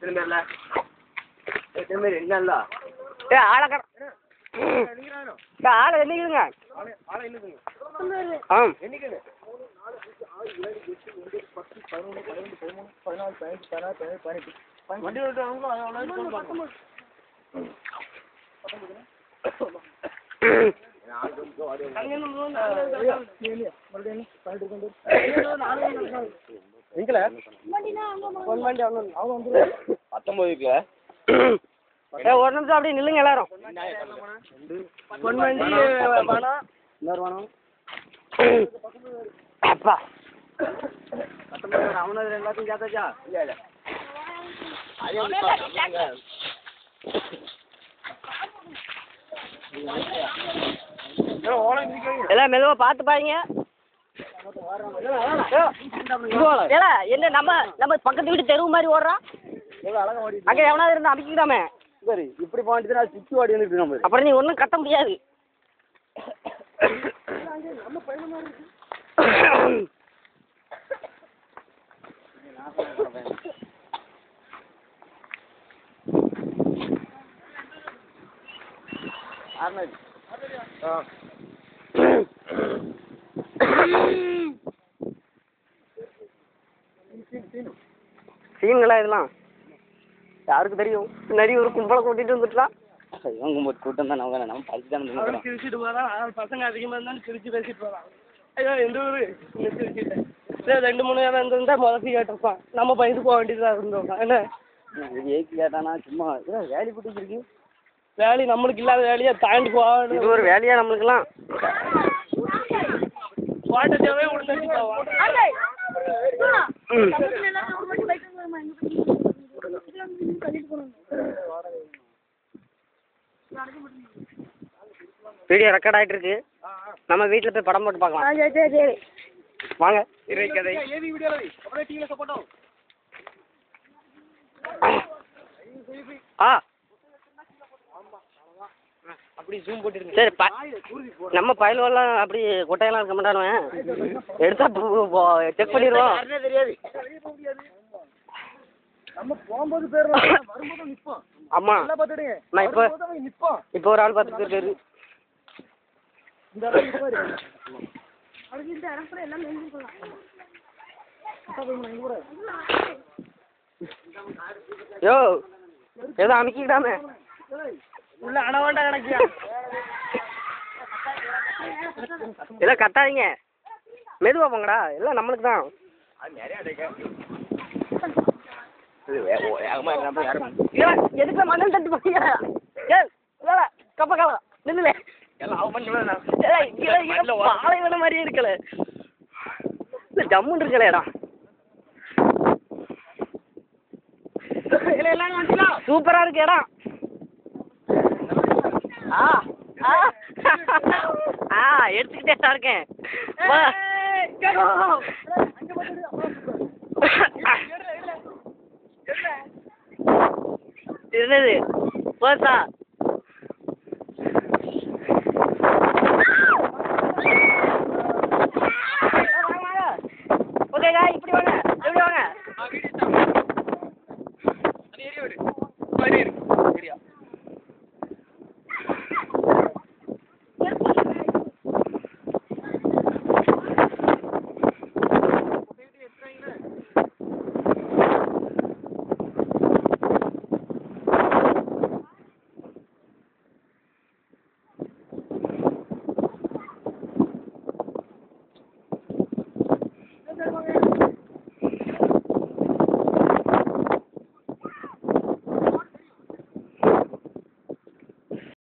என்னல்ல ஆளை ஆளை என்னைக்குதுங்க ஆ வண்டி ஒரு நிமிஷம் அப்படியே நில்லுங்க எல்லாரும் பொன்வண்டி பணம் இன்னொரு வேணும் அப்பா அவனது எல்லாத்தையும் சேர்த்தாச்சா இல்லை எல்லாம் மெதுவா பார்த்து பாருங்க என்ன நம்ம பக்கத்து வீட்டு தெருவு மாதிரி ஓடுறான் அங்கே எவனாவது இருந்து அமைக்கிட்டாமே சரி இப்படி போயிட்டு நான் சுற்றி வாடி வந்துட்டு நம்ம அப்புறம் நீ ஒன்றும் கட்ட முடியாது சீன்களா இதெல்லாம் யாருக்கு தெரியும் பின்னாடி ஒரு கும்பலை கூட்டிட்டு வந்துட்டலாம் இவங்க கூட்டம் தான் நம்ம பழிச்சு தான் சிரிச்சுட்டு போகிறான் பசங்க அதிகமாக இருந்தாலும் சிரிச்சு பேசிட்டு போகிறான் ஐயோ எந்த ஊர் சிரிச்சுட்டேன் சரி 2-3 நேரம் இருந்திருந்தா முதல்ல கேட்டிருப்பான் நம்ம பயந்து போக வேண்டியதாக இருந்தோம் என்ன ஏக்கு கேட்டானா சும்மா வேலி போட்டு வேலி நம்மளுக்கு இல்லாத வேலையை தாண்டி போகணும் இது ஒரு வேலையா நம்மளுக்குலாம் வாட்ட தேவையே உடனே போவான் வீடியோ ரெக்கார்ட் ஆகிட்டு இருக்கு நம்ம வீட்டில் போய் படம் போட்டு பார்க்கலாம் சரி வாங்க ஆ அப்படி ஜூம் போட்டு சரி நம்ம பயலுவெல்லாம் அப்படி கொட்டையெல்லாம் இருக்க மாட்டானுவேன் எடுத்தா செக் பண்ணிடுவோம் தெரியாது நம்ம போகும்போது பேர் வரும்போது நிற்போம் ஆமா பார்த்துடுங்க நான் இப்போ ஒரு ஆள் 10 பேர் பேரு யோ ஏதோ அமைக்கிட்டாமே உள்ள அணவாண்டா கணக்கியா எல்லாம் கட்டாதீங்க மெதுவா போங்கடா எல்லாம் நம்மளுக்கு தான் எதுக்கு மண்ணல் தட்டு போறீங்க கப்ப கால நில்லுல பாலைவன மாதிரியே இருக்கல ஜம்முன்னு இருக்கலடா சூப்பரா இருக்கு இடம் எடுத்துக்கிட்டே தான் இருக்கேன் என்னது போதா